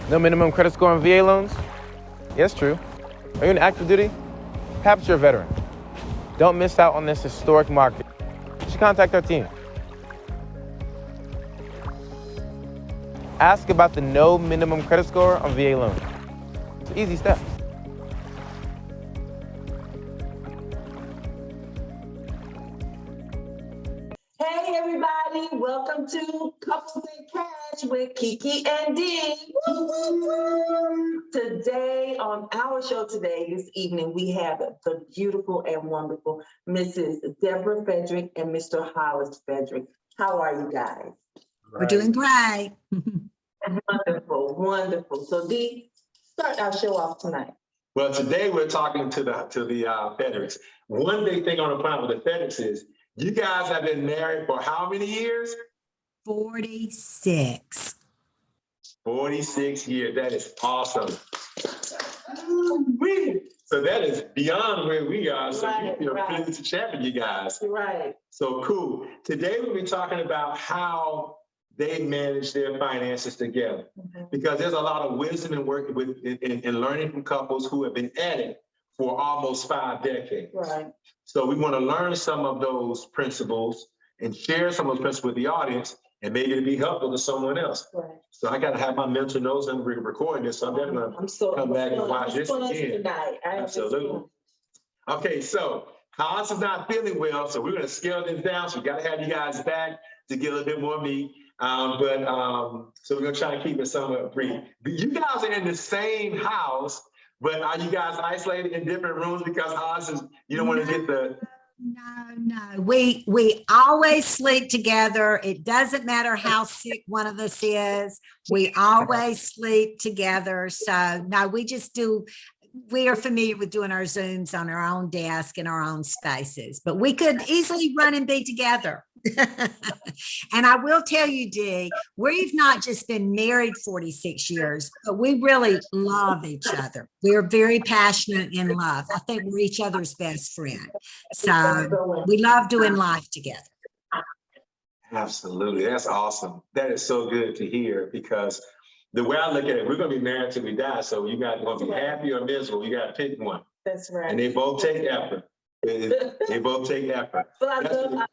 No minimum credit score on VA loans? Yes, true. Are you in active duty? Perhaps you're a veteran. Don't miss out on this historic market. You should contact our team. Ask about the no minimum credit score on VA loans. It's an easy step. Hey everybody, welcome to Couples in Cash with Kiki and Dee. Today on our show this evening, we have the beautiful and wonderful Mrs. Deborah Fedricks and Mr. Hollis Fedricks. How are you guys? We're doing great. Wonderful, wonderful. So Dee, start our show off tonight. Well, today we're talking to the Fedricks. One big thing on the plan with the Fedricks is you guys have been married for how many years? 46. 46 years. That is awesome. So that is beyond where we are. So you're a champion, you guys. Right. So cool. Today we'll be talking about how they manage their finances together, because there's a lot of wisdom in working with and learning from couples who have been at it for almost 5 decades. Right. So we want to learn some of those principles and share some of those principles with the audience, and maybe it'll be helpful to someone else. Right. So I got to have my mental notes and we're recording this, so I'm definitely going to come back and watch this again. Absolutely. Okay, so Hans is not feeling well, so we're going to scale this down. So we got to have you guys back to get a little bit more meat. So we're going to try to keep it somewhat brief. You guys are in the same house, but are you guys isolated in different rooms because Hans is, you don't want to get the... No. We always sleep together. It doesn't matter how sick one of us is. We always sleep together. So no, we are familiar with doing our Zooms on our own desk in our own spaces, but we could easily run and be together. And I will tell you, Dee, we've not just been married 46 years, but we really love each other. We're very passionate in love. I think we're each other's best friend. So we love doing life together. Absolutely. That's awesome. That is so good to hear, because the way I look at it, we're going to be married till we die. So you got to be happy or miserable. You got to pick one. That's right. And they both take effort. They both take effort. But I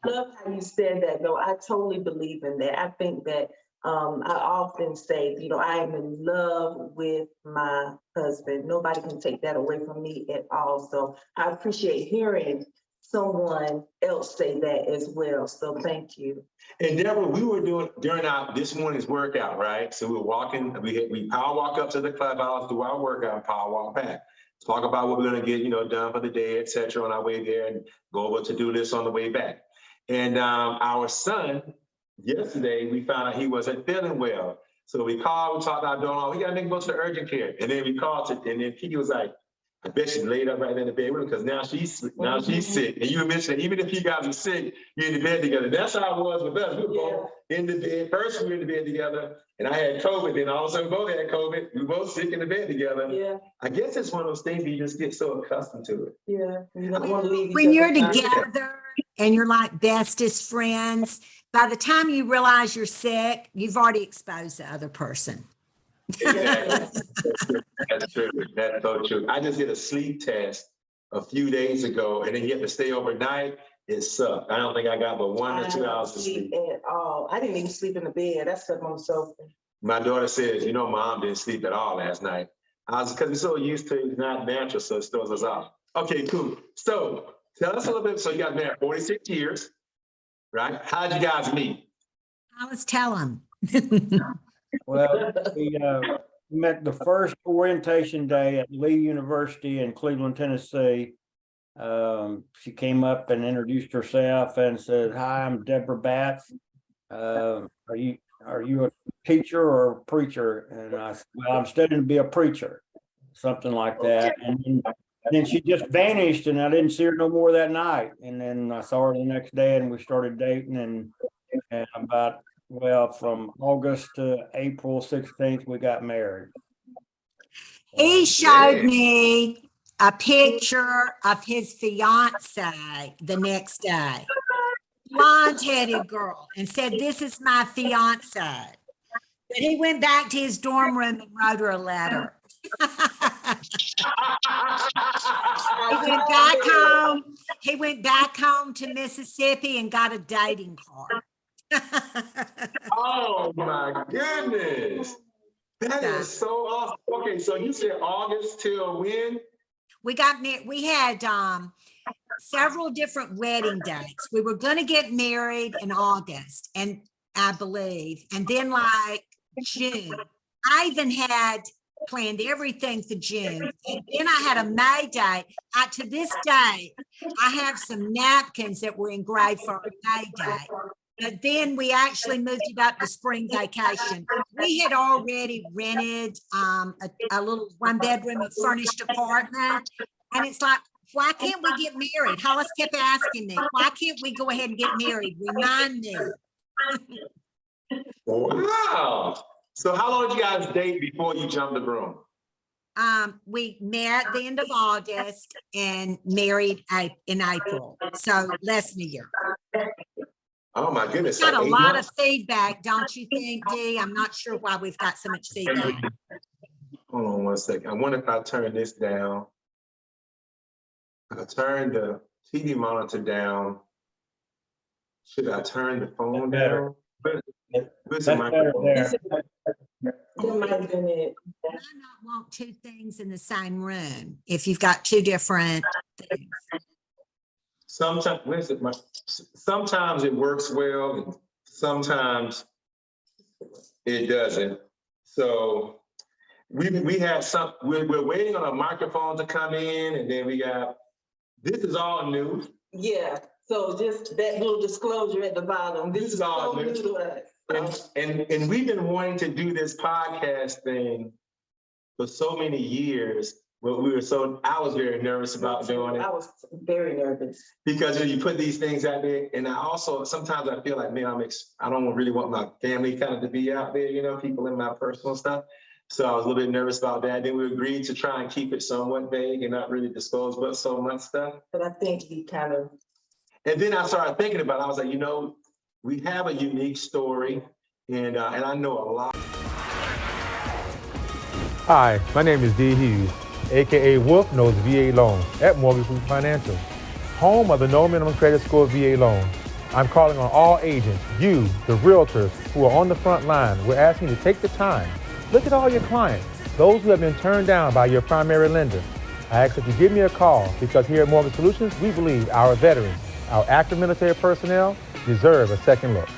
love how you said that, though. I totally believe in that. I think that I often say, I am in love with my husband. Nobody can take that away from me at all. So I appreciate hearing someone else say that as well. So thank you. And Deborah, we were doing during this morning's workout, right? So we were walking, we power walk up to the clubhouse, do our workout, power walk back. Talk about what we're going to get, done for the day, et cetera, on our way there, and go over to do this on the way back. And our son, yesterday, we found out he wasn't feeling well. So we called, we talked about doing all, we got to make most of the urgent care. And then we called, and then Kiki was like, I bet she laid up right in the bed with him, because now she's sick. And you mentioned, even if you guys are sick, you're in the bed together. That's how it was with us. We were both in the bed. First, we were in the bed together, and I had COVID. Then all of a sudden, we both had COVID. We were both sick in the bed together. Yeah. I guess it's one of those things you just get so accustomed to it. Yeah. You don't want to leave when you're together and you're like bestest friends, by the time you realize you're sick, you've already exposed the other person. Exactly. That's true. That's so true. I just did a sleep test a few days ago, and then you have to stay overnight. It sucked. I don't think I got but 1 or 2 hours of sleep at all. I didn't even sleep in the bed. I slept on the sofa. My daughter says, Mom didn't sleep at all last night. Because we're so used to it's not natural, so it throws us off. Okay, cool. So tell us a little bit. So you got married 46 years, right? How'd you guys meet? Let's tell them. Well, we met the first orientation day at Lee University in Cleveland, Tennessee. She came up and introduced herself and said, "Hi, I'm Deborah Batts. Are you a teacher or a preacher?" And I said, "Well, I'm studying to be a preacher," something like that. And then she just vanished, and I didn't see her no more that night. And then I saw her the next day, and we started dating. And about from August to April 16th, we got married. He showed me a picture of his fiance the next day, blonde-headed girl, and said, "This is my fiance." But he went back to his dorm room and wrote her a letter. He went back home. He went back home to Mississippi and got a dating card. Oh my goodness. That is so awesome. Okay, so you said August till when? We got married. We had several different wedding dates. We were going to get married in August, and I believe, and then like June. I even had planned everything for June, and then I had a May date. To this day, I have some napkins that were engraved for a May date. But then we actually moved it up to spring vacation. We had already rented a little 1-bedroom furnished apartment. And it's like, why can't we get married? Hollis kept asking me, why can't we go ahead and get married? Remind me. Wow. So how long did you guys date before you jumped the broom? We met at the end of August and married in April. So less than a year. Oh my goodness. Got like a lot months? of feedback, don't you think, Dee? I'm not sure why we've got so much feedback. Hold on one second. I wonder if I turn this down. I turn the TV monitor down. Should I turn the phone better. down? That's better there. That might have been it. Why not want two things in the same room if you've got two different things? Sometimes it works well, and sometimes it doesn't. So we had we're waiting on a microphone to come in, and then this is all new. Yeah, so just that little disclosure at the bottom. This is all so new. new to us. And we've been wanting to do this podcast thing for so many years. But I was very nervous about doing it. I was very nervous. Because you put these things out there, and sometimes I feel like, man, I don't really want my family kind of to be out there, people in my personal stuff. So I was a little bit nervous about that. Then we agreed to try and keep it somewhat vague and not really disclose but so much stuff. But I think he kind of. And then I started thinking about it. I was like, we have a unique story, and I know a lot. Hi, my name is Dee Hughes, aka Wolf Knows VA Loans at Mortgage Group Financial, home of the no minimum credit score VA loan. I'm calling on all agents, you, the realtors who are on the front line. We're asking you to take the time. Look at all your clients, those who have been turned down by your primary lender. I ask that you give me a call because here at Mortgage Solutions, we believe our veterans, our active military personnel deserve a second look.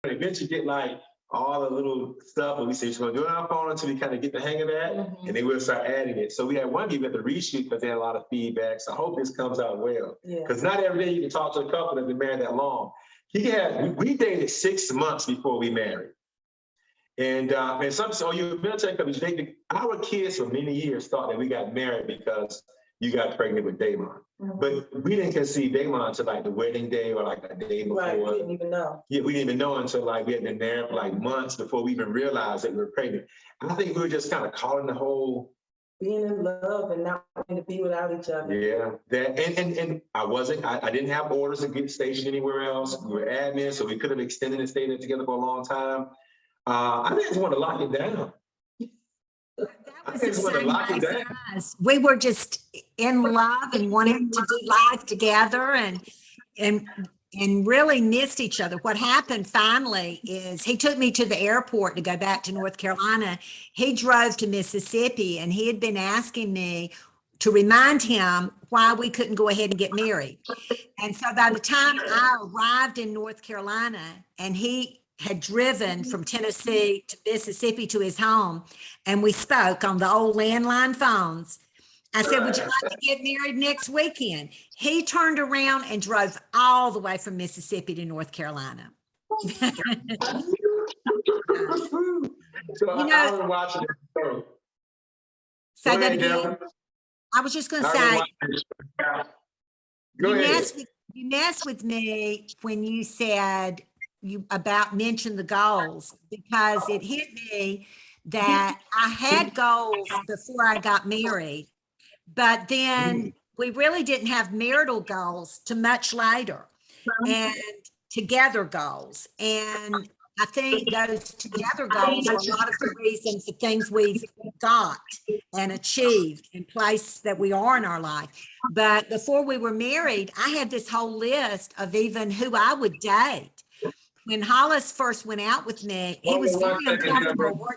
Eventually get like all the little stuff, and we say, we're going to do it on our phone until we kind of get the hang of that, and then we'll start adding it. So we had one people at the reshoot because they had a lot of feedback. So I hope this comes out well. Because not every day you can talk to a couple that's been married that long. We dated 6 months before we married. And some, so you're military couples, our kids for many years thought that we got married because you got pregnant with Damon. But we didn't conceive Damon until like the wedding day or like a day before. Right, we didn't even know. Yeah, we didn't even know until like we had been there for like months before we even realized that we were pregnant. I think we were just kind of calling the whole being in love and not wanting to be without each other. Yeah, that and I didn't have orders to get stationed anywhere else. We were admin, so we could have extended and stayed together for a long time. I just want to lock it down. That was the same way for us. We were just in love and wanting to do life together and really missed each other. What happened finally is he took me to the airport to go back to North Carolina. He drove to Mississippi, and he had been asking me to remind him why we couldn't go ahead and get married. And so by the time I arrived in North Carolina and he had driven from Tennessee to Mississippi to his home, and we spoke on the old landline phones. I said, would you like to get married next weekend? He turned around and drove all the way from Mississippi to North Carolina. So I was watching it. Say that again. I was just going to say, Go ahead. You messed with me when you said you about mention the goals, because it hit me that I had goals before I got married, but then we really didn't have marital goals till much later, and together goals. And I think those together goals are a lot of the reason for things we've got and achieved in place that we are in our life. But before we were married, I had this whole list of even who I would date. When Hollis first went out with me, he was very uncomfortable.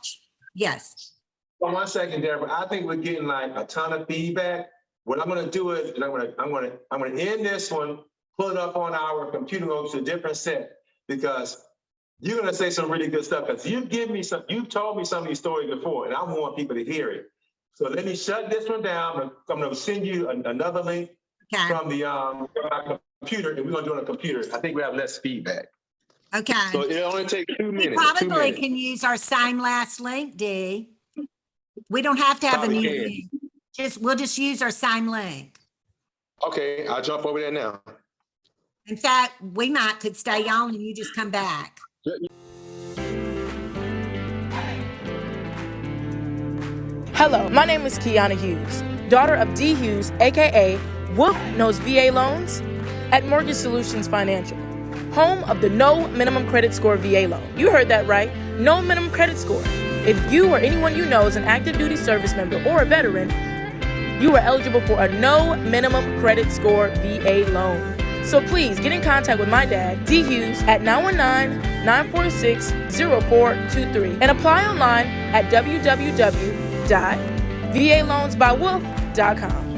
Yes. Well, 1 second, Deborah. I think we're getting like a ton of feedback. What I'm going to do is, and I'm going to end this one, pull it up on our computer, go to a different set, because you're going to say some really good stuff. Because you've told me some of these stories before, and I want people to hear it. So let me shut this one down. I'm going to send you another link from the computer, and we're going to do it on the computer. I think we have less feedback. Okay. So it only takes 2 minutes. We probably can use our same last link, D. We don't have to have a new link. We'll just use our same link. Okay, I'll jump over there now. In fact, we could stay on and you just come back. Hello, my name is Kiana Hughes, daughter of D. Hughes, aka Wolf Knows VA Loans, at Mortgage Solutions Financial, home of the no minimum credit score VA loan. You heard that right, no minimum credit score. If you or anyone you know is an active duty service member or a veteran, you are eligible for a no minimum credit score VA loan. So please get in contact with my dad, D. Hughes, at 919-946-0423 and apply online at www.valoansbywolf.com.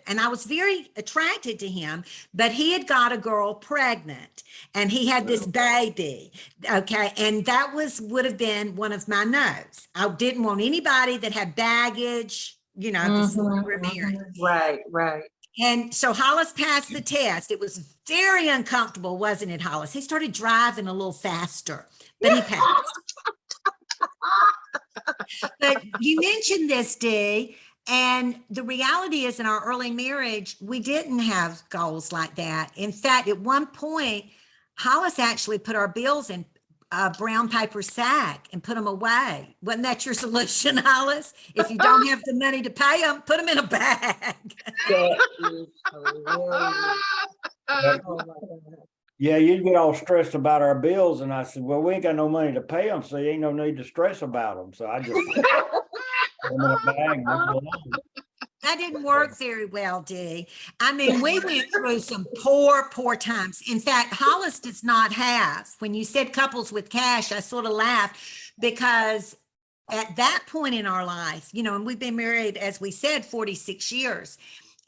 And I was very attracted to him, but he had got a girl pregnant and he had this baby. Okay. And that would have been one of my no's. I didn't want anybody that had baggage, before we were married. Right. And so Hollis passed the test. It was very uncomfortable, wasn't it, Hollis? He started driving a little faster, but he passed. But you mentioned this, Dee. And the reality is, in our early marriage, we didn't have goals like that. In fact, at one point, Hollis actually put our bills in a brown paper sack and put them away. Wasn't that your solution, Hollis? If you don't have the money to pay them, put them in a bag. That is hilarious. Oh my God. Yeah, you'd get all stressed about our bills, and I said, well, we ain't got no money to pay them, so you ain't no need to stress about them. So I just put them in a bag and leave it alone. That didn't work very well, Dee. I mean, we went through some poor times. In fact, Hollis does not have. When you said couples with cash, I sort of laughed because at that point in our life, and we've been married, as we said, 46 years.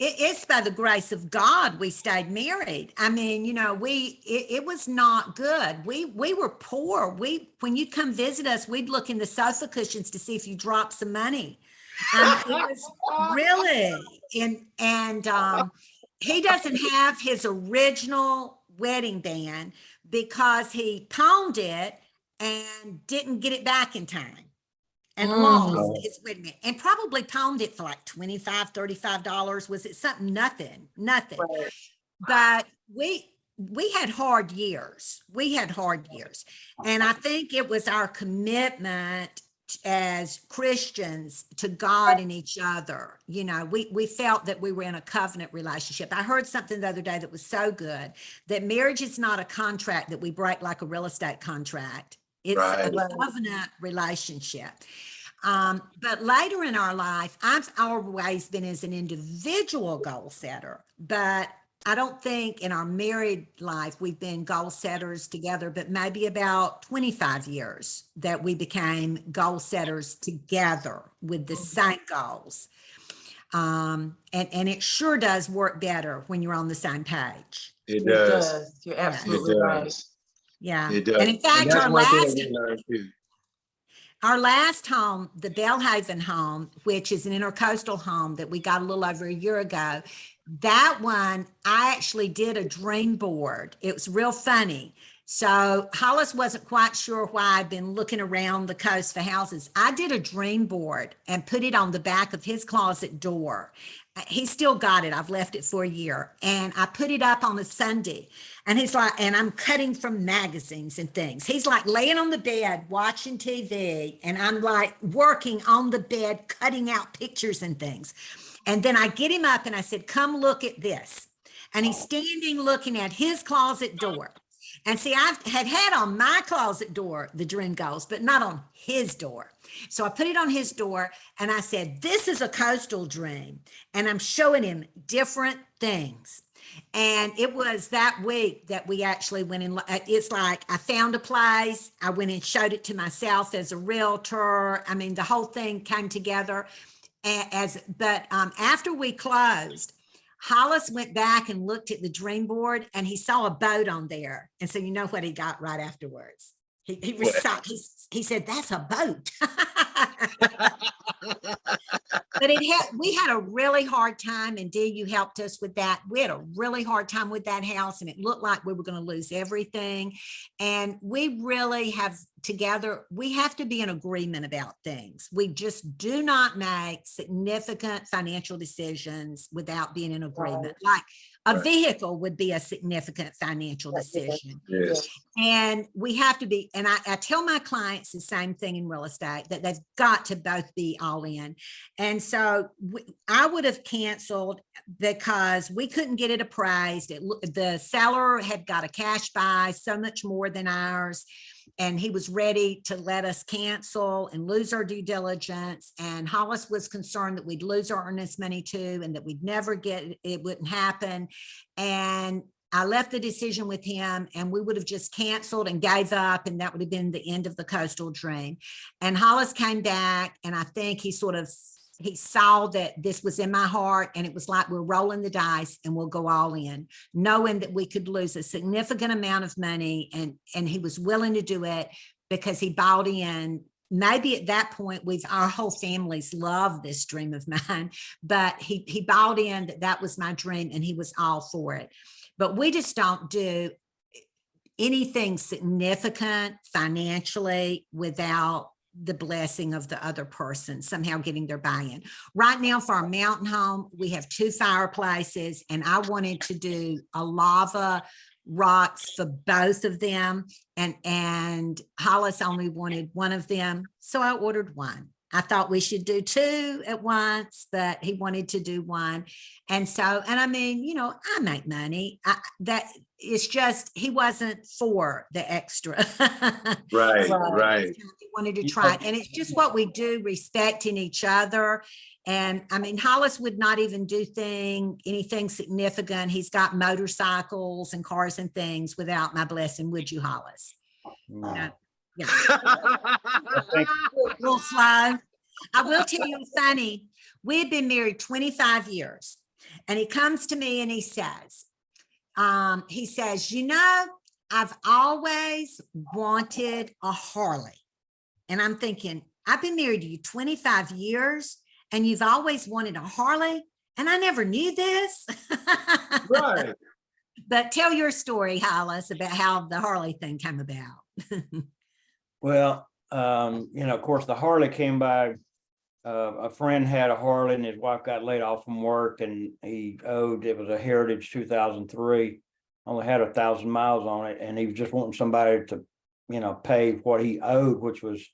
It's by the grace of God we stayed married. I mean, it was not good. We were poor. When you'd come visit us, we'd look in the sofa cushions to see if you dropped some money. It was really, and he doesn't have his original wedding band because he pawned it and didn't get it back in time. And lost his wedding band, and probably pawned it for like $25, $35. Was it something? Nothing. Right. But we had hard years. And I think it was our commitment as Christians to God and each other. We felt that we were in a covenant relationship. I heard something the other day that was so good, that marriage is not a contract that we break like a real estate contract. It's a covenant relationship. But later in our life, I've always been as an individual goal setter, but I don't think in our married life we've been goal setters together, but maybe about 25 years that we became goal setters together with the same goals. And it sure does work better when you're on the same page. It does. You're absolutely right. Yeah. It does. And in fact, our last home, the Bellhaven home, which is an intercoastal home that we got a little over a year ago, that one, I actually did a dream board. It was real funny. So Hollis wasn't quite sure why I'd been looking around the coast for houses. I did a dream board and put it on the back of his closet door. He still got it. I've left it for a year. And I put it up on a Sunday. And he's like, and I'm cutting from magazines and things. He's like laying on the bed watching TV. And I'm like working on the bed, cutting out pictures and things. And then I get him up and I said, come look at this. And he's standing looking at his closet door. And see, I had on my closet door the dream goals, but not on his door. So I put it on his door and I said, this is a coastal dream. And I'm showing him different things. And it was that week that we actually went in. It's like I found a place. I went and showed it to myself as a realtor. I mean, the whole thing came together. But after we closed, Hollis went back and looked at the dream board and he saw a boat on there. And so you know what he got right afterwards? He said, that's a boat. But we had a really hard time, and Dee, you helped us with that. We had a really hard time with that house, and it looked like we were going to lose everything. And we really have together, we have to be in agreement about things. We just do not make significant financial decisions without being in agreement. Like a vehicle would be a significant financial decision. Yes. And we have to be, and I tell my clients the same thing in real estate, that they've got to both be all in. And so I would have canceled because we couldn't get it appraised. The seller had got a cash buy so much more than ours. And he was ready to let us cancel and lose our due diligence. And Hollis was concerned that we'd lose our earnest money too, and that we'd never get it, it wouldn't happen. And I left the decision with him, and we would have just canceled and gave up, and that would have been the end of the coastal dream. And Hollis came back, and I think he saw that this was in my heart, and it was like, we're rolling the dice and we'll go all in, knowing that we could lose a significant amount of money. And he was willing to do it because he bought in. Maybe at that point, our whole families love this dream of mine, but he bought in that was my dream, and he was all for it. But we just don't do anything significant financially without the blessing of the other person somehow getting their buy-in. Right now for our mountain home, we have 2 fireplaces, and I wanted to do a lava rocks for both of them. And Hollis only wanted one of them. So I ordered one. I thought we should do 2 at once, but he wanted to do one. And so, and I mean, you know, I make money. That it's just, he wasn't for the extra. Right, So right. he wanted to try it. And it's just what we do, respecting each other. And I mean, Hollis would not even do anything significant. He's got motorcycles and cars and things without my blessing. Would you, Hollis? No. Yeah. A little slow. I will tell you funny. We had been married 25 years, and he comes to me and he says, you know, I've always wanted a Harley. And I'm thinking, I've been married to you 25 years and you've always wanted a Harley, and I never knew this. Right. But tell your story, Hollis, about how the Harley thing came about. Well, you know, of course, the Harley came by. A friend had a Harley, and his wife got laid off from work, and it was a Heritage 2003, only had 1,000 miles on it, and he was just wanting somebody to, you know, pay what he owed, which was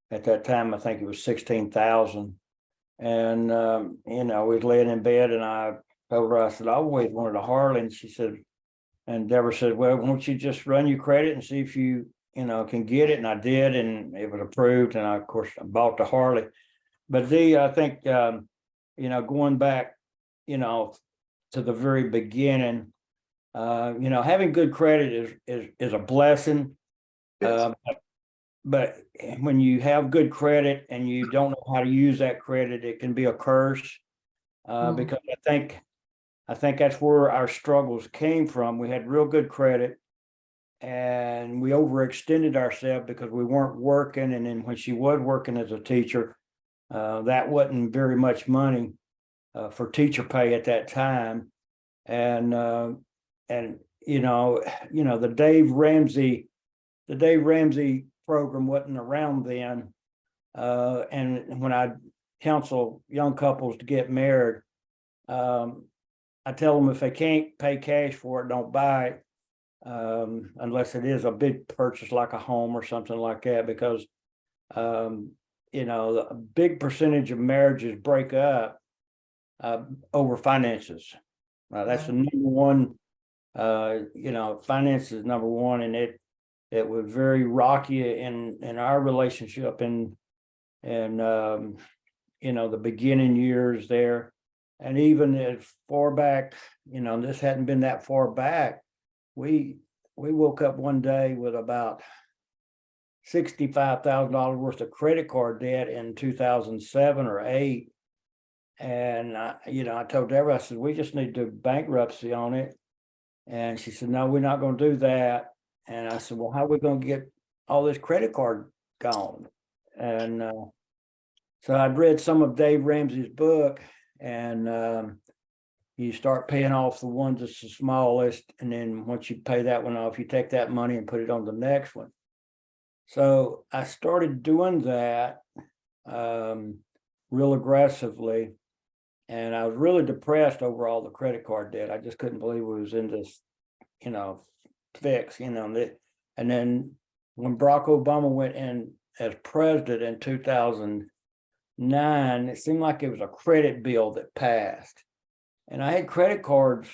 at that time, I think it was 16,000. And you know, we was laying in bed, and I told her, I said, I always wanted a Harley, and she said, and Deborah said, well, why don't you just run your credit and see if you know, can get it? And I did, and it was approved, and I, of course, I bought the Harley. But I think, you know, going back, you know, to the very beginning, you know, having good credit is a blessing. Yes. But when you have good credit and you don't know how to use that credit, it can be a curse. Because I think that's where our struggles came from. We had real good credit, and we overextended ourselves because we weren't working. And then when she was working as a teacher, that wasn't very much money for teacher pay at that time. And you know, the Dave Ramsey program wasn't around then. And when I counsel young couples to get married, I tell them if they can't pay cash for it, don't buy it, unless it is a big purchase like a home or something like that, because a big percentage of marriages break up over finances. That's the number one. Finance is number one, and it was very rocky in our relationship and the beginning years there. And even as far back, this hadn't been that far back, we woke up one day with about $65,000 worth of credit card debt in 2007 or 8. And I told Deborah, I said, we just need to do bankruptcy on it. And she said, no, we're not going to do that. And I said, well, how are we going to get all this credit card gone? And so I'd read some of Dave Ramsey's book, and you start paying off the ones that's the smallest. And then once you pay that one off, you take that money and put it on the next one. So I started doing that real aggressively. And I was really depressed over all the credit card debt. I just couldn't believe we was in this, fix, and then when Barack Obama went in as president in 2009, it seemed like it was a credit bill that passed. And I had credit cards,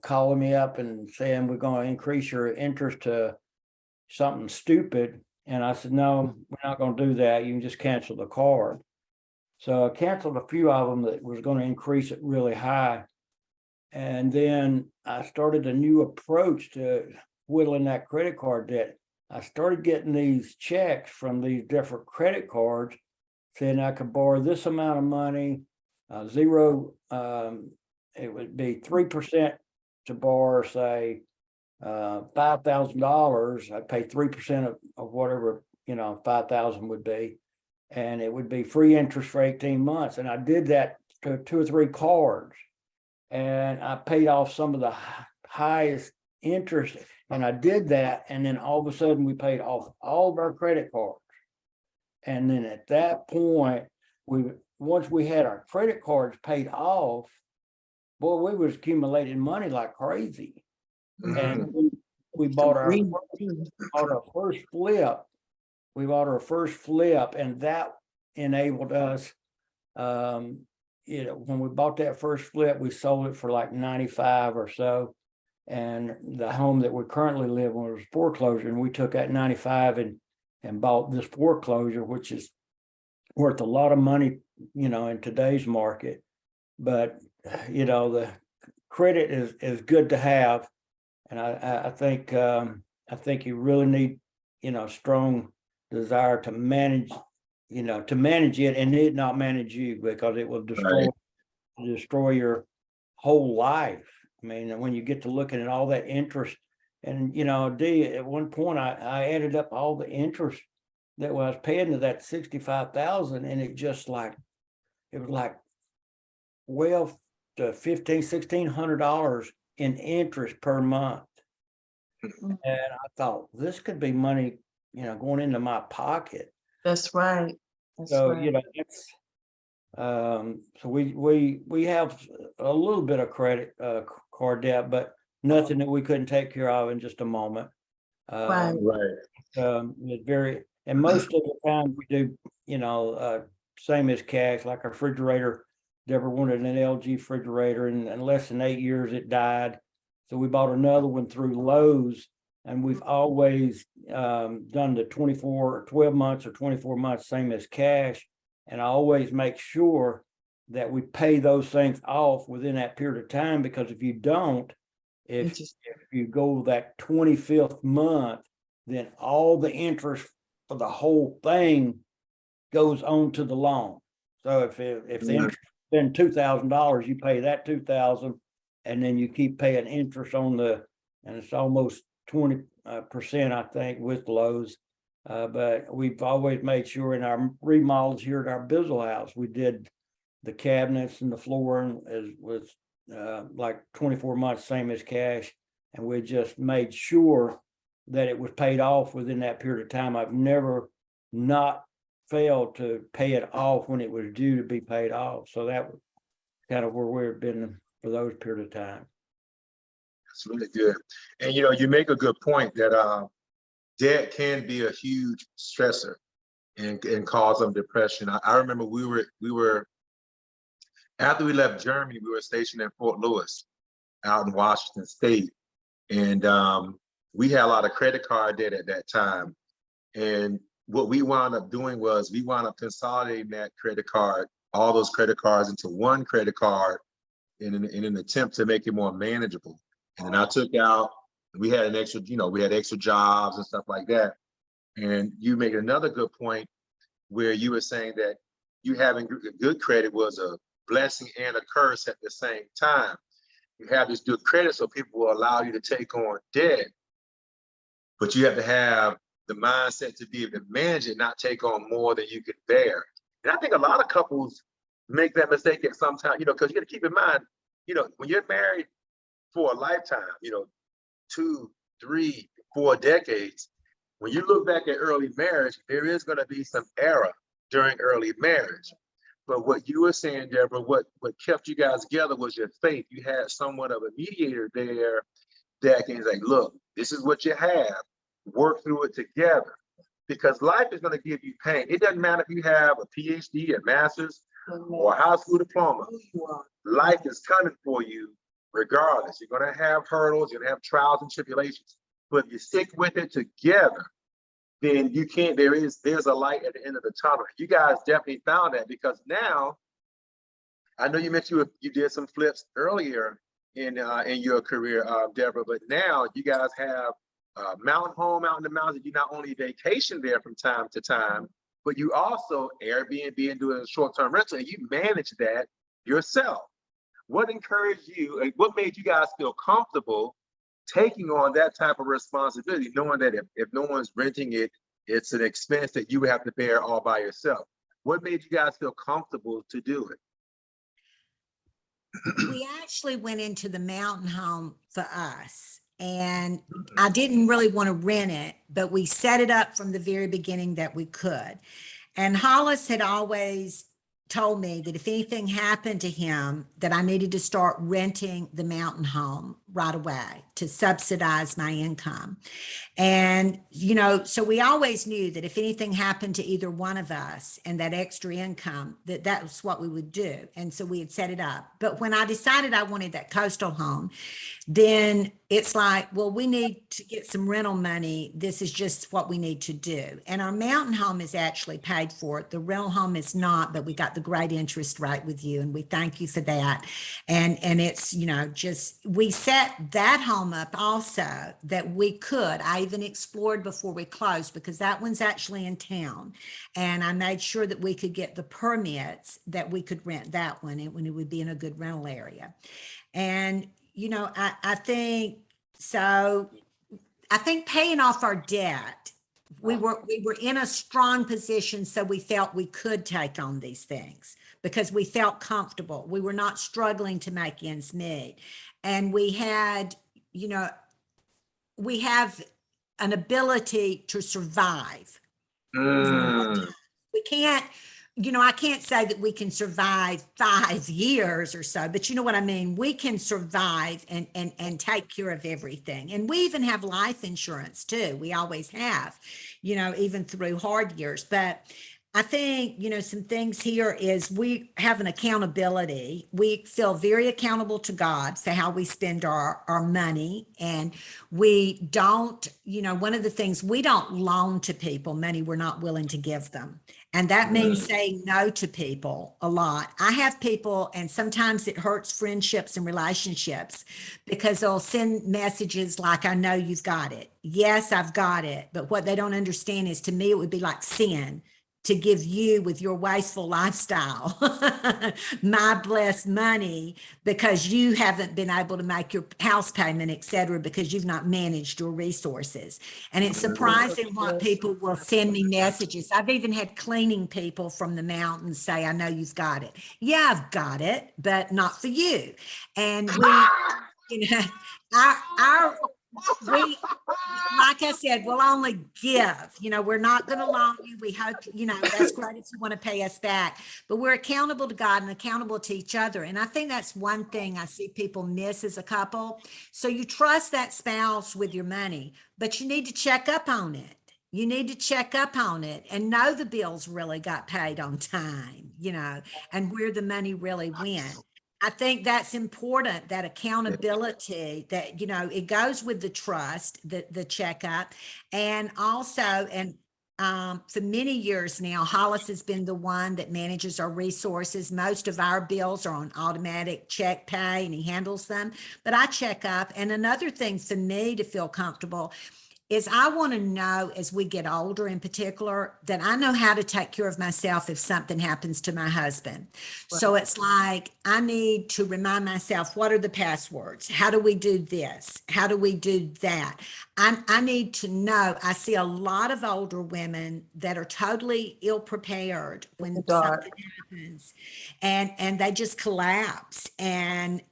calling me up and saying, we're going to increase your interest to something stupid. And I said, no, we're not going to do that. You can just cancel the card. So I canceled a few of them that was going to increase it really high. And then I started a new approach to whittling that credit card debt. I started getting these checks from these different credit cards saying I could borrow this amount of money, it would be 3% to borrow, say, $5,000. I'd pay 3% of whatever, 5,000 would be. And it would be free interest for 18 months. And I did that to 2 or 3 cards. And I paid off some of the highest interest. And I did that. And then all of a sudden we paid off all of our credit cards. And then at that point, once we had our credit cards paid off, boy, we was accumulating money like crazy. And we bought our first flip. We bought our first flip, and that enabled us, when we bought that first flip, we sold it for like 95 or so. And the home that we currently live in was foreclosure, and we took that 95 and bought this foreclosure, which is worth a lot of money, in today's market. But, the credit is good to have. And I think you really need, strong desire to manage it and it not manage you, because it will destroy your whole life. I mean, when you get to looking at all that interest, and at one point I added up all the interest that I was paying to that 65,000, and it was like well to $1,500-$1,600 in interest per month. And I thought, this could be money going into my pocket. That's right. So we have a little bit of credit card debt, but nothing that we couldn't take care of in just a moment. Right. It's and most of the time we do, same as cash, like our refrigerator. Deborah wanted an LG refrigerator, and in less than 8 years it died. So we bought another one through Lowe's. And we've always done the 12 months or 24 months, same as cash. And I always make sure that we pay those things off within that period of time, because if you don't, if you go that 25th month, then all the interest for the whole thing goes on to the loan. So if the interest has been $2,000, you pay that $2,000, and then you keep paying interest on and it's almost 20%, I think, with Lowe's. But we've always made sure in our remodels here at our Bizzle house, we did the cabinets and the flooring with like 24 months, same as cash. and we just made sure that it was paid off within that period of time. I've never not failed to pay it off when it was due to be paid off. So that was kind of where we've been for those period of time. That's really good. And you make a good point that debt can be a huge stressor and cause some depression. I remember we were after we left Germany, we were stationed in Fort Lewis out in Washington State. And we had a lot of credit card debt at that time. And what we wound up doing was we wound up consolidating that credit card, all those credit cards into one credit card in an attempt to make it more manageable. And then I took out, we had an extra, we had extra jobs and stuff like that. And you make another good point where you were saying that you having good credit was a blessing and a curse at the same time. You have this good credit, so people will allow you to take on debt, but you have to have the mindset to be able to manage it, not take on more than you can bear. And I think a lot of couples make that mistake at some time, because you got to keep in mind, when you're married for a lifetime, 2, 3, 4 decades, when you look back at early marriage, there is going to be some error during early marriage. But what you were saying, Deborah, what kept you guys together was your faith. You had somewhat of a mediator there that can say, look, this is what you have. Work through it together. Because life is going to give you pain. It doesn't matter if you have a PhD, a master's, or a high school diploma. Life is coming for you regardless. You're going to have hurdles, you're going to have trials and tribulations. But if you stick with it together, then you can't, there's a light at the end of the tunnel. You guys definitely found that, because now, I know you mentioned you did some flips earlier in your career, Deborah, but now you guys have a mountain home out in the mountains. You not only vacation there from time to time, but you also Airbnb and doing a short-term rental, and you manage that yourself. What encouraged you, and what made you guys feel comfortable taking on that type of responsibility, knowing that if no one's renting it, it's an expense that you would have to bear all by yourself? What made you guys feel comfortable to do it? We actually went into the mountain home for us, and I didn't really want to rent it, but we set it up from the very beginning that we could. And Hollis had always told me that if anything happened to him, that I needed to start renting the mountain home right away to subsidize my income. And, so we always knew that if anything happened to either one of us and that extra income, that was what we would do. And so we had set it up. But when I decided I wanted that coastal home, then it's like, well, we need to get some rental money. This is just what we need to do. And our mountain home is actually paid for. The rental home is not, but we got the great interest rate with you, and we thank you for that. And it's, we set that home up also that we could. I even explored before we closed, because that one's actually in town. And I made sure that we could get the permits that we could rent that one, and when it would be in a good rental area. And I think so. I think paying off our debt, we were in a strong position, so we felt we could take on these things because we felt comfortable. We were not struggling to make ends meet, and we had, we have an ability to survive. We can't. I can't say that we can survive 5 years or so, but you know what I mean? We can survive and take care of everything. And we even have life insurance too. We always have, even through hard years. But I think, some things here is we have an accountability. We feel very accountable to God for how we spend our money. And we don't, one of the things, we don't loan to people money we're not willing to give them. And that means saying no to people a lot. I have people, and sometimes it hurts friendships and relationships, because they'll send messages like, I know you've got it. Yes, I've got it. But what they don't understand is, to me, it would be like sin to give you, with your wasteful lifestyle, my blessed money, because you haven't been able to make your house payment, et cetera, because you've not managed your resources. And it's surprising what people will send me messages. I've even had cleaning people from the mountains say, I know you've got it. Yeah, I've got it, but not for you. And You know, we, like I said, we'll only give, we're not going to loan you. We hope, that's great if you want to pay us back, but we're accountable to God and accountable to each other. And I think that's one thing I see people miss as a couple. So you trust that spouse with your money, but you need to check up on it. You need to check up on it and know the bills really got paid on time, and where the money really went. I think that's important, that accountability, that, it goes with the trust, the checkup. And also, for many years now, Hollis has been the one that manages our resources. Most of our bills are on automatic check pay and he handles them, but I check up. And another thing for me to feel comfortable is I want to know, as we get older in particular, that I know how to take care of myself if something happens to my husband. Right. So it's like, I need to remind myself, what are the passwords? How do we do this? How do we do that? I need to know. I see a lot of older women that are totally ill prepared when something happens, and they just collapse. And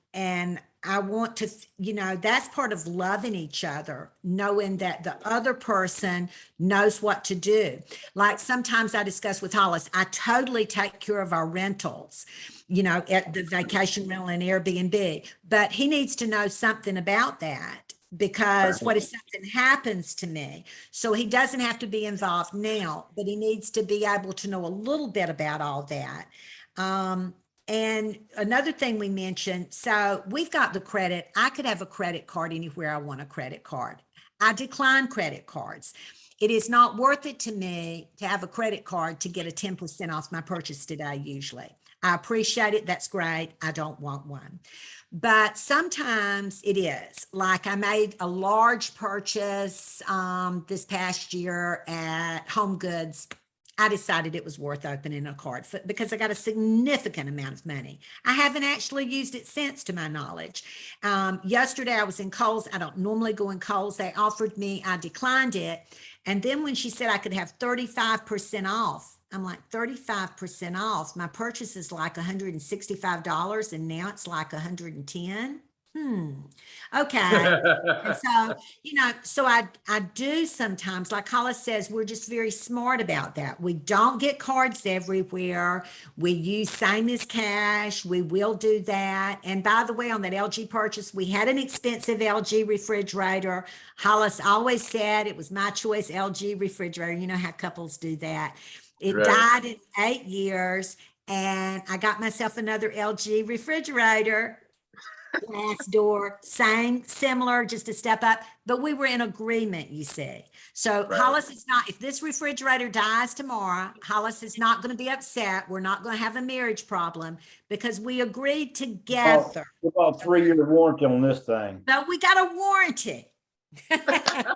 I want to, that's part of loving each other, knowing that the other person knows what to do. Like sometimes I discuss with Hollis, I totally take care of our rentals, at the vacation rental and Airbnb, but he needs to know something about that, because what if something happens to me? So he doesn't have to be involved now, but he needs to be able to know a little bit about all that. And another thing we mentioned, so we've got the credit. I could have a credit card anywhere I want a credit card. I decline credit cards. It is not worth it to me to have a credit card to get a 10% off my purchase today, usually. I appreciate it. That's great. I don't want one. But sometimes it is. Like I made a large purchase this past year at Home Goods. I decided it was worth opening a card because I got a significant amount of money. I haven't actually used it since, to my knowledge. Yesterday I was in Kohl's. I don't normally go in Kohl's. They offered me, I declined it. And then when she said I could have 35% off, I'm like, 35% off? My purchase is like $165 and now it's like $110. Okay. And so, so I do sometimes, like Hollis says, we're just very smart about that. We don't get cards everywhere. We use same as cash. We will do that. And by the way, on that LG purchase, we had an expensive LG refrigerator. Hollis always said it was my choice, LG refrigerator. You know how couples do that. It died in 8 years, and I got myself another LG refrigerator. Glass door, same, similar, just a step up, but we were in agreement, you see. So Hollis is not, if this refrigerator dies tomorrow, Hollis is not going to be upset. We're not going to have a marriage problem because we agreed together. About 3-year warranty on this thing. No, we got a warranty. We got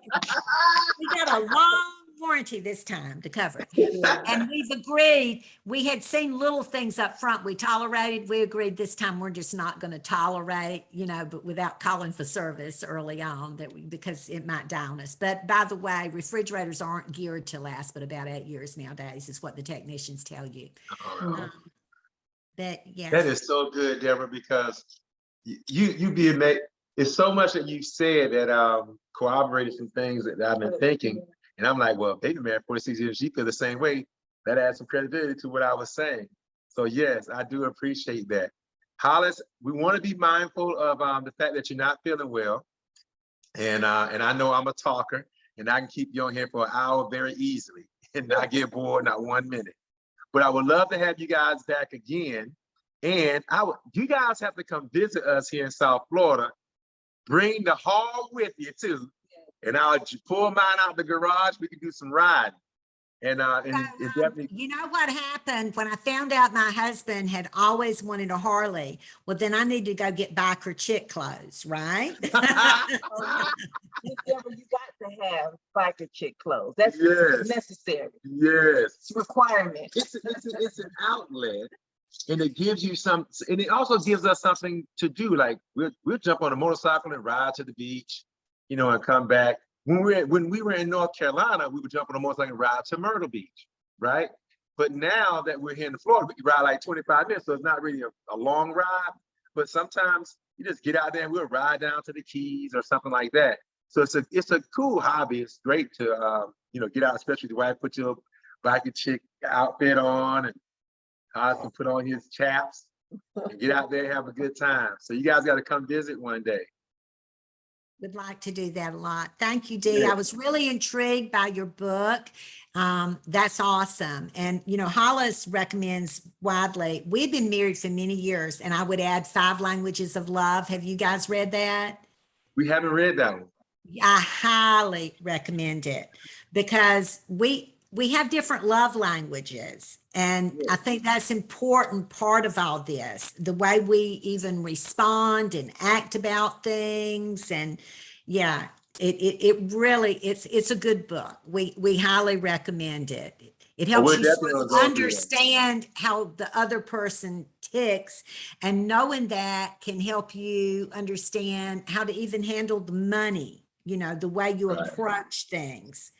a long warranty this time to cover it. And we've agreed, we had seen little things up front we tolerated. We agreed this time we're just not going to tolerate, but without calling for service early on, because it might die on us. But by the way, refrigerators aren't geared to last but about 8 years nowadays, is what the technicians tell you. But yeah, that is so good, Deborah, because you be amazed. It's so much that you've said that corroborated some things that I've been thinking. And I'm like, well, baby man, 46 years, she feel the same way. That adds some credibility to what I was saying. So yes, I do appreciate that. Hollis, we want to be mindful of the fact that you're not feeling well. And I know I'm a talker, and I can keep you on here for an hour very easily and not get bored, not 1 minute. But I would love to have you guys back again. And you guys have to come visit us here in South Florida. Bring the hog with you too. And I'll pull mine out the garage. We can do some riding. And definitely. You know what happened when I found out my husband had always wanted a Harley? Well, then I need to go get biker chick clothes, right? You got to have biker chick clothes. That's necessary. Yes. It's a requirement. It's an outlet. And it gives you and it also gives us something to do. Like we'll jump on a motorcycle and ride to the beach, and come back. When we were in North Carolina, we would jump on a motorcycle and ride to Myrtle Beach, right? But now that we're here in Florida, we can ride like 25 minutes, so it's not really a long ride. But sometimes you just get out there and we'll ride down to the Keys or something like that. So it's a cool hobby. It's great to get out, especially the wife put your biker chick outfit on and husband put on his chaps and get out there and have a good time. So you guys got to come visit one day. Would like to do that a lot. Thank you, Dee. I was really intrigued by your book. That's awesome. And, Hollis recommends widely. We've been married for many years, and I would add 5 Languages of Love. Have you guys read that? We haven't read that one. I highly recommend it because we have different love languages. And I think that's important part of all this, the way we even respond and act about things. And yeah, it really, it's a good book. We highly recommend it. It helps you sort of understand how the other person ticks, and knowing that can help you understand how to even handle the money, the way you approach things.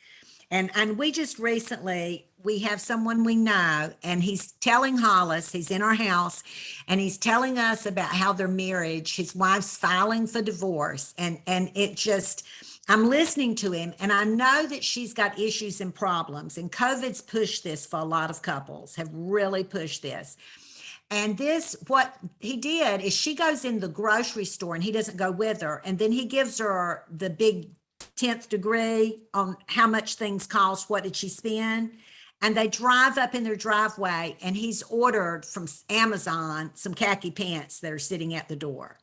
And we just recently, we have someone we know, and he's telling Hollis, he's in our house, and he's telling us about how their marriage, his wife's filing for divorce. And it just, I'm listening to him, and I know that she's got issues and problems, and COVID's pushed this for a lot of couples, have really pushed this. And this, what he did is she goes in the grocery store and he doesn't go with her. And then he gives her the big 10th degree on how much things cost, what did she spend? And they drive up in their driveway, and he's ordered from Amazon some khaki pants that are sitting at the door.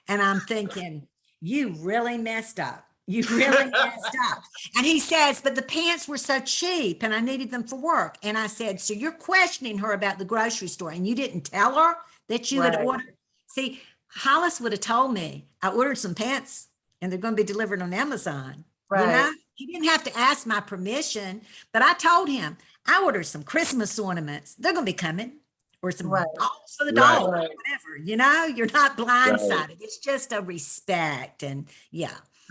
And I'm thinking, you really messed up. You really messed up. And he says, but the pants were so cheap and I needed them for work. And I said, so you're questioning her about the grocery store and you didn't tell her that you had ordered? See, Hollis would have told me, I ordered some pants and they're going to be delivered on Amazon. He didn't have to ask my permission, but I told him I ordered some Christmas ornaments. They're going to be coming, or some dolls for the dog, or whatever. You're not blindsided. It's just a respect, and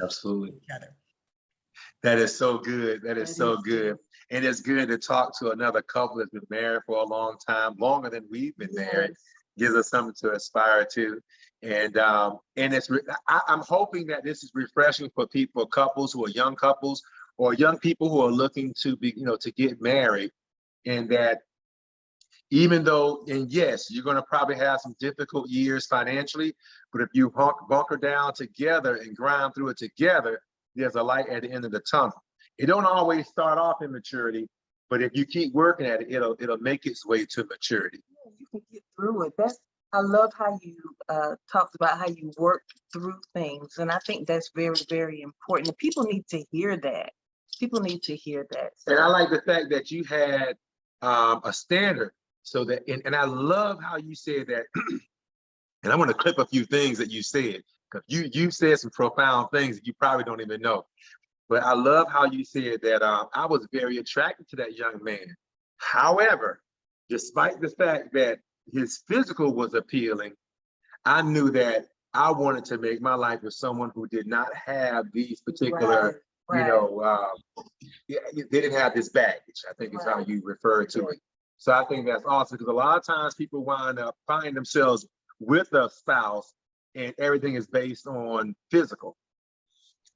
absolutely. That is so good. That is so good. And it's good to talk to another couple that's been married for a long time, longer than we've been married. Gives us something to aspire to. And I'm hoping that this is refreshing for people, couples who are young couples or young people who are looking to be, to get married. And that even though, and yes, you're going to probably have some difficult years financially, but if you bunker down together and grind through it together, there's a light at the end of the tunnel. It don't always start off in maturity, but if you keep working at it, it'll make its way to maturity. You can get through it. I love how you talked about how you work through things. And I think that's very, very important. And people need to hear that. People need to hear that. So. And I like the fact that you had a standard so that, and I love how you said that, and I want to clip a few things that you said, because you said some profound things that you probably don't even know. But I love how you said that I was very attracted to that young man. However, despite the fact that his physical was appealing, I knew that I wanted to make my life with someone who did not have these particular, they didn't have this baggage, I think is how you refer to it. So I think that's awesome, because a lot of times people find themselves with a spouse and everything is based on physical,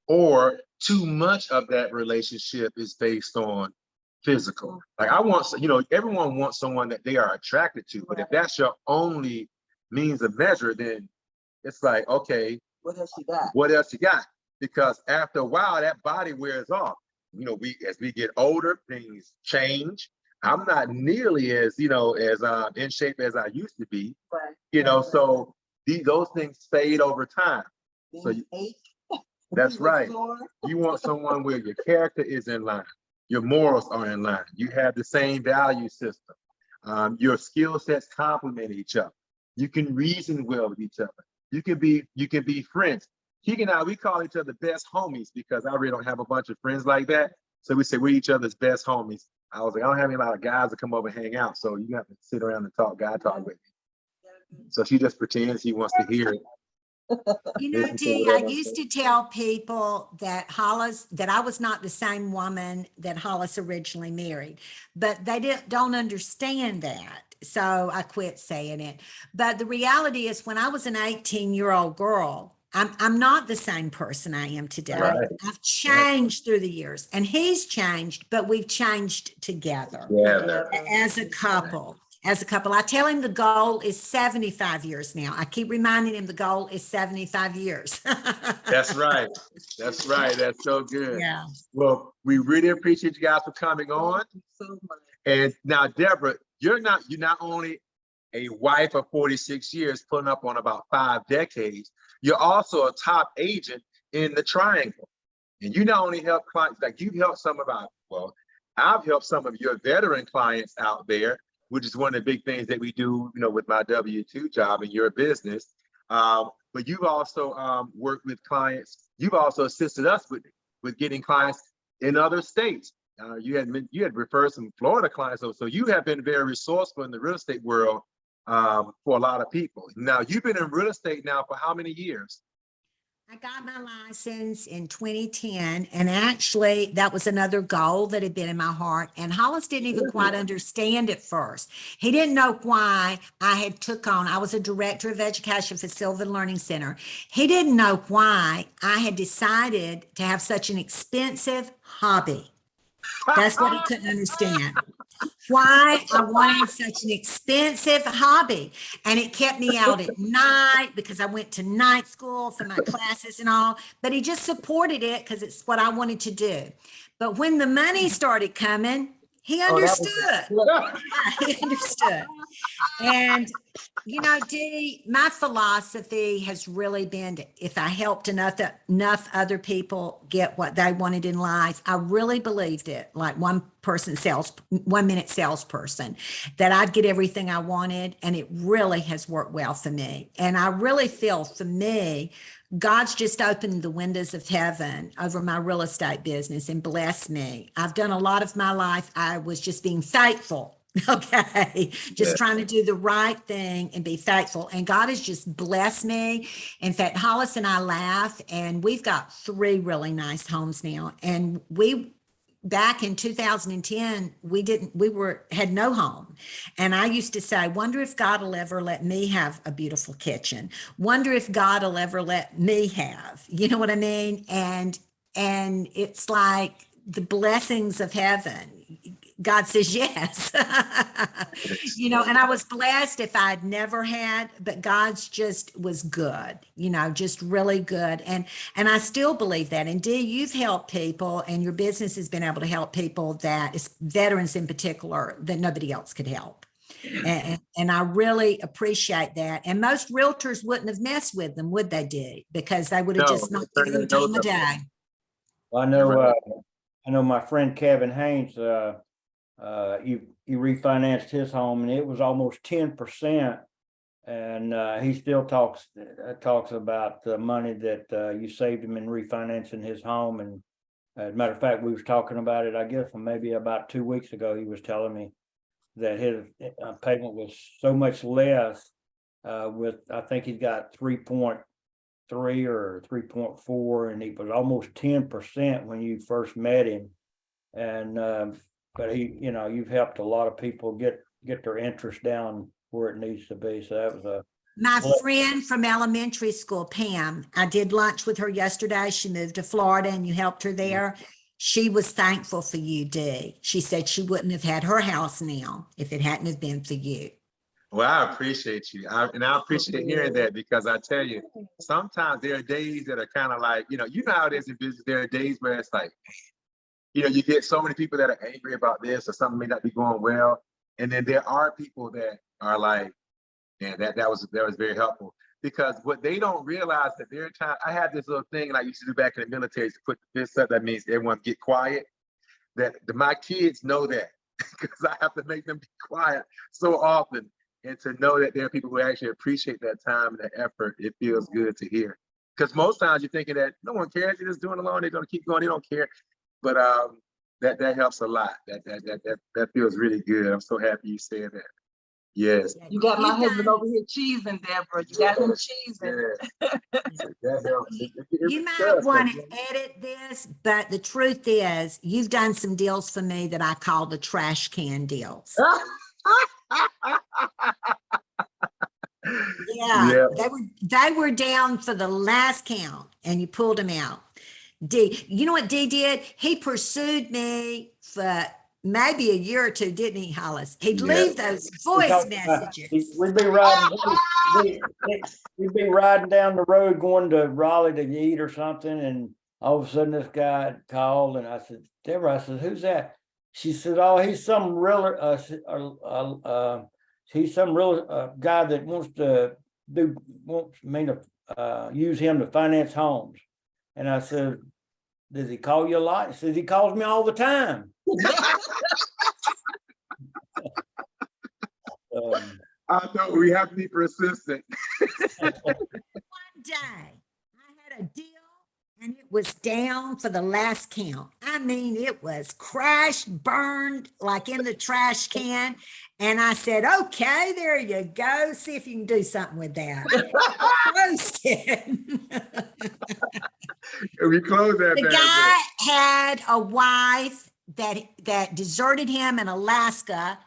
or too much of that relationship is based on physical. Like I want, everyone wants someone that they are attracted to, but if that's your only means of measure, then it's like, okay, what else you got? What else you got? Because after a while, that body wears off. As we get older, things change. I'm not nearly as, as in shape as I used to be. So those things fade over time. So that's right. You want someone where your character is in line. Your morals are in line. You have the same value system. Your skill sets complement each other. You can reason well with each other. You can be friends. Keegan and I, we call each other best homies because I really don't have a bunch of friends like that. So we say we're each other's best homies. I was like, I don't have any lot of guys that come over and hang out. So you have to sit around and talk with me. So she just pretends he wants to hear it. Dee, I used to tell people that I was not the same woman that Hollis originally married, but they don't understand that. So I quit saying it. But the reality is when I was an 18-year-old girl, I'm not the same person I am today. Right. I've changed through the years, and he's changed, but we've changed together Yeah. as a couple. As a couple, I tell him the goal is 75 years now. I keep reminding him the goal is 75 years. That's right. That's right. That's so good. Yeah. Well, we really appreciate you guys for coming on. So much. And now, Deborah, you're not only a wife of 46 years, putting up on about 5 decades, you're also a top agent in the Triangle. And you not only help clients, like you've helped some of I've helped some of your veteran clients out there, which is one of the big things that we do, with my W-2 job and your business. But you've also worked with clients. You've also assisted us with getting clients in other states. You had referred some Florida clients, so you have been very resourceful in the real estate world for a lot of people. Now, you've been in real estate now for how many years? I got my license in 2010, and actually that was another goal that had been in my heart. And Hollis didn't even quite understand at first. He didn't know why I was a director of education for Sylvan Learning Center. He didn't know why I had decided to have such an expensive hobby. That's what he couldn't understand. Why I wanted such an expensive hobby. And it kept me out at night because I went to night school for my classes and all, but he just supported it because it's what I wanted to do. But when the money started coming, he understood. He understood. And, Dee, my philosophy has really been if I helped enough other people get what they wanted in life, I really believed it, like 1 minute salesperson, that I'd get everything I wanted. And it really has worked well for me. And I really feel for me, God's just opened the windows of heaven over my real estate business and blessed me. I've done a lot of my life. I was just being faithful. Okay. Just trying to do the right thing and be faithful. And God has just blessed me. In fact, Hollis and I laugh, and we've got 3 really nice homes now. And back in 2010, had no home. And I used to say, wonder if God will ever let me have a beautiful kitchen. Wonder if God will ever let me have, you know what I mean? And it's like the blessings of heaven. God says yes. And I was blessed if I'd never had, but God's just was good, just really good. And I still believe that. And Dee, you've helped people, and your business has been able to help people veterans in particular, that nobody else could help. And I really appreciate that. And most realtors wouldn't have messed with them, would they, Dee? Because they would have just not given them time of day. Well, I know my friend Kevin Haynes, he refinanced his home, and it was almost 10%. And he still talks about the money that you saved him in refinancing his home. And as a matter of fact, we was talking about it, I guess, maybe about 2 weeks ago. He was telling me that his payment was so much less I think he's got 3.3 or 3.4, and he was almost 10% when you first met him. And but you've helped a lot of people get their interest down where it needs to be. So that was my friend from elementary school, Pam. I did lunch with her yesterday. She moved to Florida, and you helped her there. She was thankful for you, Dee. She said she wouldn't have had her house now if it hadn't have been for you. Well, I appreciate you. I appreciate hearing that, because I tell you, sometimes there are days that are kind of like, how it is in business. There are days where it's like, you get so many people that are angry about this, or something may not be going well. And then there are people that are like, man, that was very helpful, because what they don't realize that there are times, I had this little thing I used to do back in the military to put the fist up. That means everyone get quiet. My kids know that because I have to make them be quiet so often. And to know that there are people who actually appreciate that time and that effort, it feels good to hear. Because most times you're thinking that no one cares, you're just doing it alone, they're going to keep going, they don't care. But that helps a lot. That feels really good. I'm so happy you said that. Yes. You got my husband over here cheesing, Deborah. You got him cheesing. Yeah. That helps. You might want to edit this, but the truth is, you've done some deals for me that I call the trash can deals. Yeah, they were down for the last count and you pulled them out. D, you know what D did? He pursued me for maybe a year or two, didn't he, Hollis? He'd Yeah. leave those voice messages. We'd be riding down the road going to Raleigh to eat or something, and all of a sudden this guy called, and I said, Deborah, I said, who's that? She said, oh, he's some real guy that wants me to use him to finance homes. And I said, does he call you a lot? He says he calls me all the time. I know we have to be persistent. One day I had a deal and it was down for the last count. I mean, it was crashed, burned like in the trash can. And I said, okay, there you go. See if you can do something with that. Roasted. We close that. The guy had a wife that deserted him in Alaska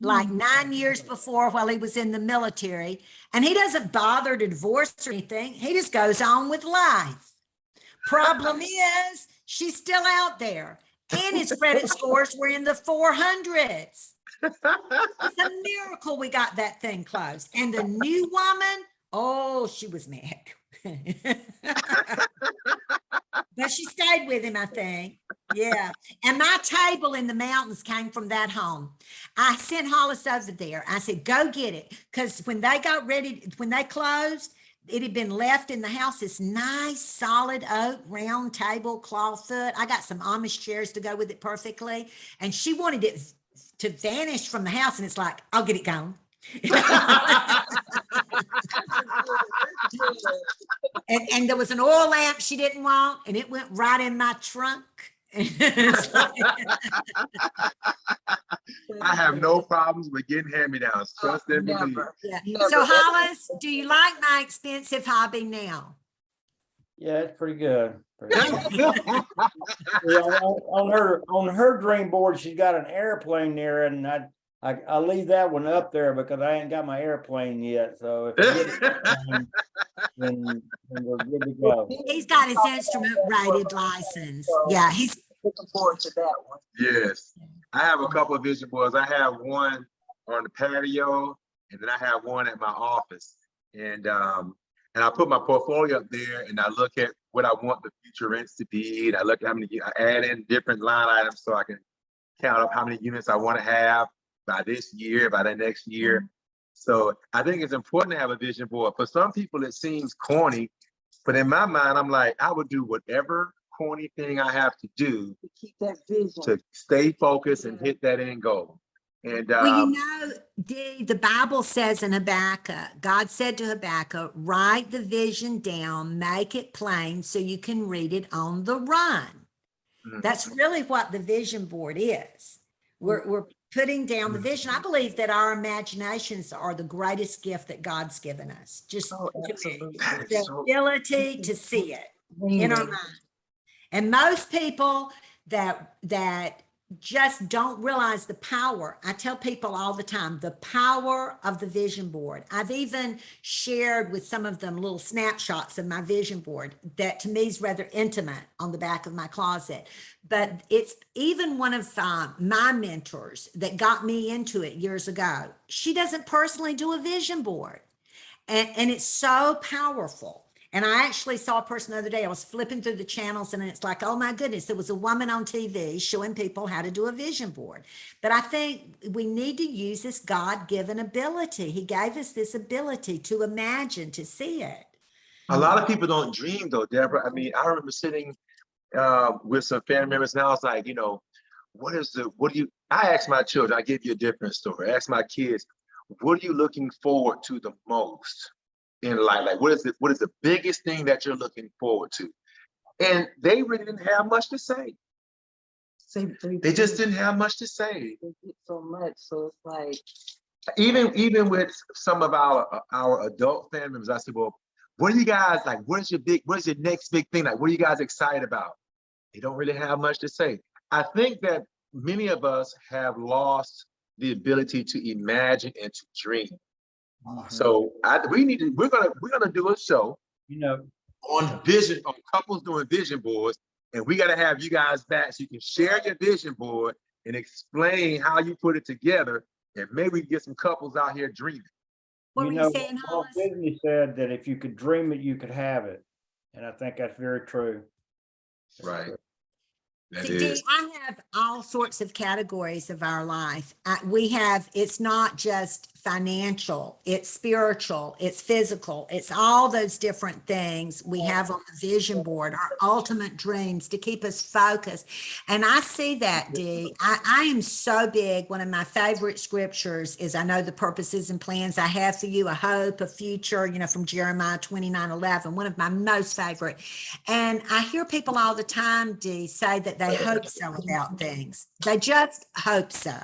like 9 years before while he was in the military. And he doesn't bother to divorce or anything. He just goes on with life. Problem is, she's still out there. And his credit scores were in the 400s. It's a miracle we got that thing closed. And the new woman, oh, she was mad. But she stayed with him, I think. Yeah. And my table in the mountains came from that home. I sent Hollis over there. I said, go get it. Because when they closed, it had been left in the house, this nice solid oak round table, clawfoot. I got some Amish chairs to go with it perfectly. And she wanted it to vanish from the house. And it's like, I'll get it gone. and there was an oil lamp she didn't want, and it went right in my trunk. I have no problems with getting hand-me-downs. Trust and believe. Yeah. So Hollis, do you like my expensive hobby now? Yeah, it's pretty good. Yeah, on her dream board, she's got an airplane there, and I leave that one up there because I ain't got my airplane yet. So if I get it, then we're good to go. He's got his instrument rated license. Yeah, he's Looking forward to that one. Yes. I have a couple of vision boards. I have one on the patio, and then I have one at my office. And I put my portfolio up there, and I look at what I want the future rents to be. And I look at how many, I add in different line items so I can count up how many units I want to have by this year, by the next year. So I think it's important to have a vision board. For some people, it seems corny, but in my mind, I'm like, I would do whatever corny thing I have to do To keep that vision. to stay focused and hit that end goal. And well, you know, Dee, the Bible says in Habakkuk, God said to Habakkuk, write the vision down, make it plain so you can read it on the run. That's really what the vision board is. We're putting down the vision. I believe that our imaginations are the greatest gift that God's given us. Just the ability to see it in our mind. And most people that just don't realize the power. I tell people all the time, the power of the vision board. I've even shared with some of them little snapshots of my vision board that to me is rather intimate on the back of my closet. But it's even one of my mentors that got me into it years ago. She doesn't personally do a vision board. And it's so powerful. And I actually saw a person the other day, I was flipping through the channels and it's like, oh my goodness, there was a woman on TV showing people how to do a vision board. But I think we need to use this God-given ability. He gave us this ability to imagine, to see it. a lot of people don't dream though, Deborah. I mean, I remember sitting with some family members and I was like, you know, I ask my children, I give you a different story. I ask my kids, what are you looking forward to the most in life? Like, what is the biggest thing that you're looking forward to? And they really didn't have much to say. They just didn't have much to say. So much, so it's like Even with some of our adult family members, I said, well, what are you guys like? What is your next big thing? Like, what are you guys excited about? They don't really have much to say. I think that many of us have lost the ability to imagine and to dream. Mhm. So we're gonna do a show You know, on couples doing vision boards, and we gotta have you guys back so you can share your vision board and explain how you put it together, and maybe we can get some couples out here dreaming. What you were you know, saying, Walt Hollis? Disney said that if you could dream it, you could have it. And I think that's very true. Right. That See, is. Dee, I have all sorts of categories of our life. It's not just financial, it's spiritual, it's physical, it's all those different things we have on the vision board, our ultimate dreams to keep us focused. And I see that, Dee. I am so big. One of my favorite scriptures is, I know the purposes and plans I have for you, a hope, a future, from Jeremiah 29:11, one of my most favorite. And I hear people all the time, Dee, say that they hope so about things. They just hope so.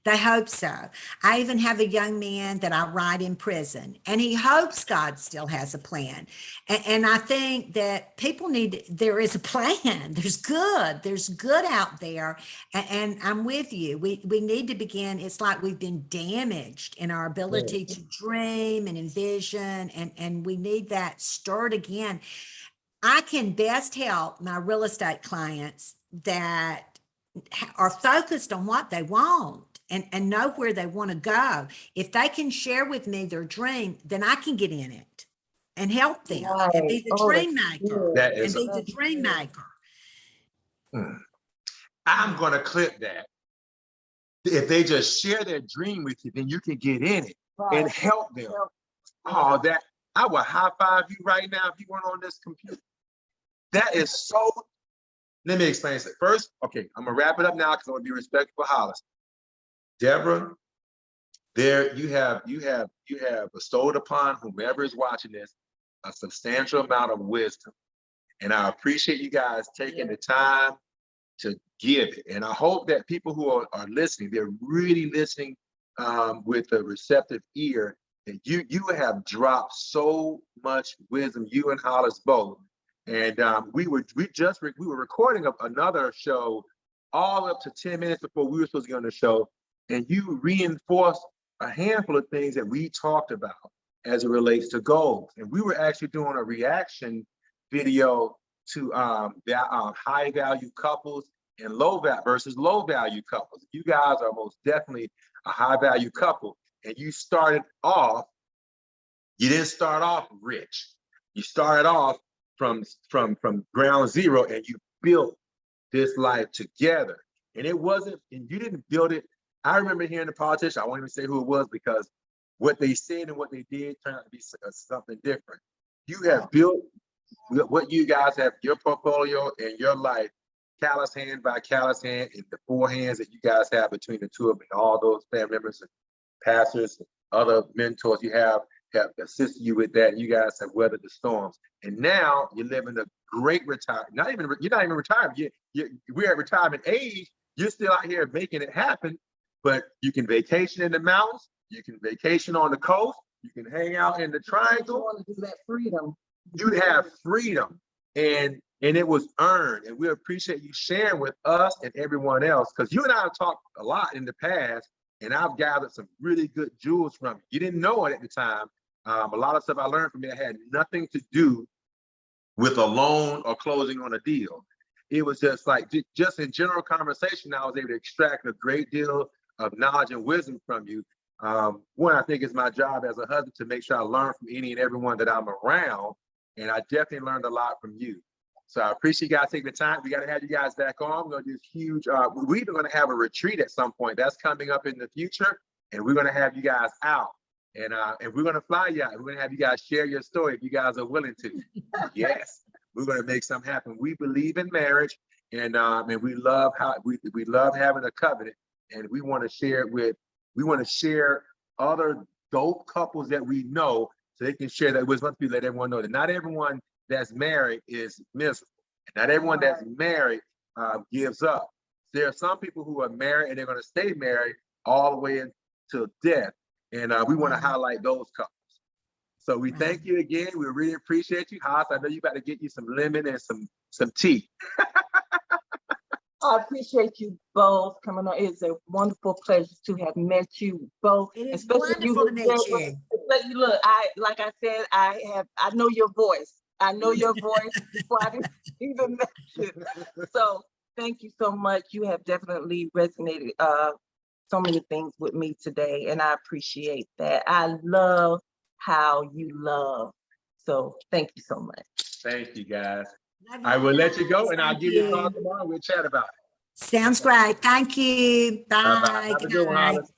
They hope so. I even have a young man that I write in prison, and he hopes God still has a plan. And I think that people there is a plan. There's good out there. And I'm with you. We need to begin. It's like we've been damaged in our ability to dream and envision, and we need that stirred again. I can best help my real estate clients that are focused on what they want and know where they want to go. If they can share with me their dream, then I can get in it and help them and be the Oh, dream that's maker good. That and is. be the dream maker. I'm gonna clip that. If they just share their dream with you, then you can get in it and help them. Oh, I would high five you right now if you weren't on this computer. That is so. Let me explain this. First, okay, I'm gonna wrap it up now because I want to be respectful, Hollis. Deborah, you have bestowed upon whomever is watching this a substantial amount of wisdom, and I appreciate you guys taking the time to give it. And I hope that people who are listening, they're really listening with a receptive ear. And you have dropped so much wisdom, you and Hollis both. And we were recording another show all up to 10 minutes before we were supposed to get on the show, and you reinforced a handful of things that we talked about as it relates to goals. And we were actually doing a reaction video to high value couples and low value couples. You guys are most definitely a high value couple, and you didn't start off rich. You started off from ground zero, and you built this life together. And you didn't build it. I remember hearing the politician, I won't even say who it was, because what they said and what they did turned out to be something different. You have built what you guys have, your portfolio and your life, callous hand by callous hand, and the four hands that you guys have between the two of them, all those family members and pastors and other mentors you have assisted you with that. And you guys have weathered the storms. And now you're living a great retirement. You're not even retired. We're at retirement age. You're still out here making it happen, but you can vacation in the mountains. You can vacation on the coast. You can hang out in the triangle. You want to do that freedom. You have freedom, and it was earned. And we appreciate you sharing with us and everyone else, because you and I have talked a lot in the past, and I've gathered some really good jewels from you. You didn't know it at the time. A lot of stuff I learned from you had nothing to do with a loan or closing on a deal. It was just like, just in general conversation, I was able to extract a great deal of knowledge and wisdom from you. One, I think it's my job as a husband to make sure I learn from any and everyone that I'm around. And I definitely learned a lot from you. So I appreciate you guys taking the time. We got to have you guys back on. We're going to do this huge, we're even going to have a retreat at some point. That's coming up in the future. And we're going to have you guys out. And we're going to fly you out. We're going to have you guys share your story if you guys are willing to. Yes, we're going to make something happen. We believe in marriage, and we love we love having a covenant, and we want to share other dope couples that we know, so they can share that wisdom. Let everyone know that not everyone that's married is miserable. Not everyone that's married gives up. There are some people who are married and they're going to stay married all the way until death. And we want to highlight those couples. So we thank you again. We really appreciate you. Haas, I know you got to get you some lemon and some tea. I appreciate you both coming on. It's a wonderful pleasure to have met you both. It is especially you, wonderful to meet Deborah. you. But you look, like I said, I know your voice. I know your voice before I even met you. So thank you so much. You have definitely resonated so many things with me today, and I appreciate that. I love how you love. So thank you so much. Thank you, guys. Love I will let you go, guys. and I'll Thank give you a call you. tomorrow. We'll chat about it. Sounds great. Thank you. Bye-bye. Bye. Have a Good good one, night. Hollis.